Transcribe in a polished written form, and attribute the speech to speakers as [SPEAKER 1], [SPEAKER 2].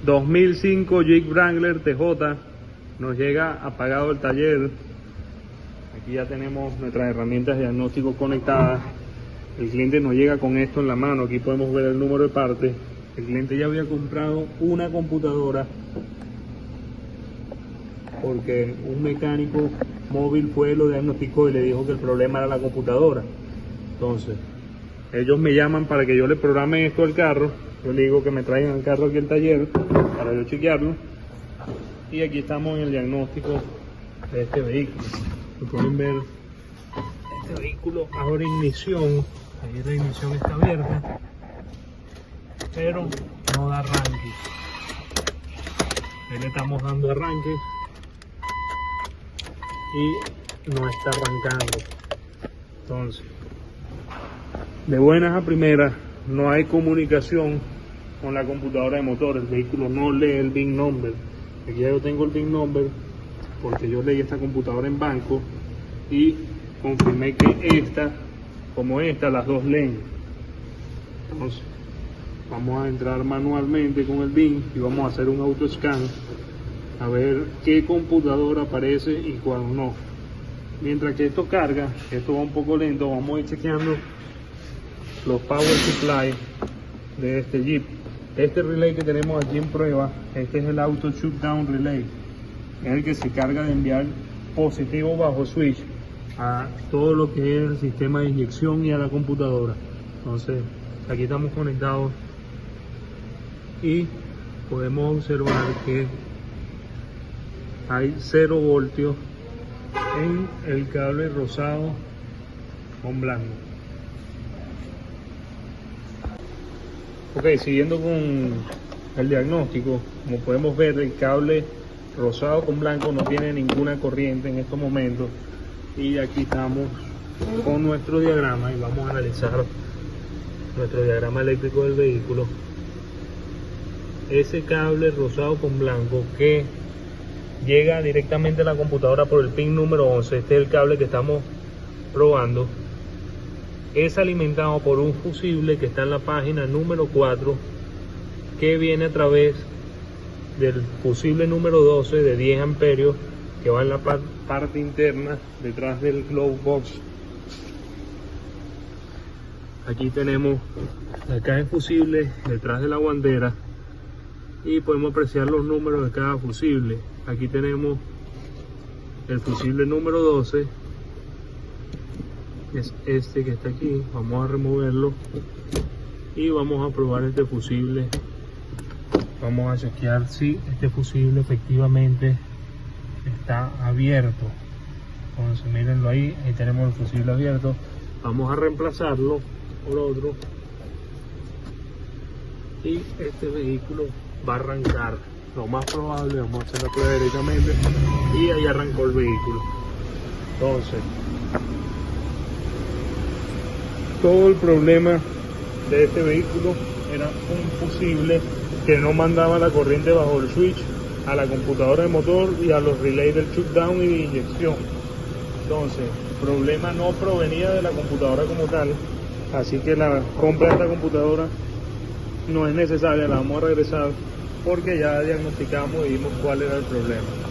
[SPEAKER 1] 2005 Jeep Wrangler TJ, nos llega apagado el taller. Aquí ya tenemos nuestras herramientas de diagnóstico conectadas. El cliente nos llega con esto en la mano, aquí podemos ver el número de parte. El cliente ya había comprado una computadora porque un mecánico móvil fue, lo diagnosticó y le dijo que el problema era la computadora. Entonces, ellos me llaman para que yo le programe esto al carro. Yo le digo que me traigan el carro aquí al taller para yo chequearlo. Y aquí estamos en el diagnóstico de este vehículo. Como pueden ver, este vehículo ahora ignición. Ahí la ignición está abierta, pero no da arranque. Ahí le estamos dando arranque y no está arrancando. Entonces, de buenas a primeras, no hay comunicación con la computadora de motor. El vehículo no lee el VIN number. Aquí ya yo tengo el VIN number porque yo leí esta computadora en banco y confirmé que esta, como esta, las dos leen. Entonces, vamos a entrar manualmente con el VIN y vamos a hacer un autoscan a ver qué computadora aparece y cuál no. Mientras que esto carga, esto va un poco lento, vamos a ir chequeando los power supply de este Jeep. Este relay que tenemos aquí en prueba, este es el auto shutdown relay, es el que se carga de enviar positivo bajo switch a todo lo que es el sistema de inyección y a la computadora. Entonces, aquí estamos conectados y podemos observar que hay 0 voltios en el cable rosado con blanco. Ok, siguiendo con el diagnóstico, como podemos ver, el cable rosado con blanco no tiene ninguna corriente en estos momentos. Y aquí estamos con nuestro diagrama y vamos a analizar nuestro diagrama eléctrico del vehículo. Ese cable rosado con blanco que llega directamente a la computadora por el pin número 11, este es el cable que estamos probando, es alimentado por un fusible que está en la página número 4, que viene a través del fusible número 12 de 10 amperios que va en la parte interna detrás del glove box. Aquí tenemos la caja de fusible detrás de la guantera y podemos apreciar los números de cada fusible. Aquí tenemos el fusible número 12, es este que está aquí. Vamos a removerlo y vamos a probar este fusible. Vamos a chequear si este fusible efectivamente está abierto. Entonces, mírenlo ahí tenemos el fusible abierto. Vamos a reemplazarlo por otro y este vehículo va a arrancar. Lo más probable, vamos a hacer la prueba directamente y ahí arrancó el vehículo. Entonces, todo el problema de este vehículo era un fusible que no mandaba la corriente bajo el switch a la computadora de motor y a los relays del shutdown y de inyección. Entonces, el problema no provenía de la computadora como tal, así que la compra de esta computadora no es necesaria, la vamos a regresar porque ya diagnosticamos y vimos cuál era el problema.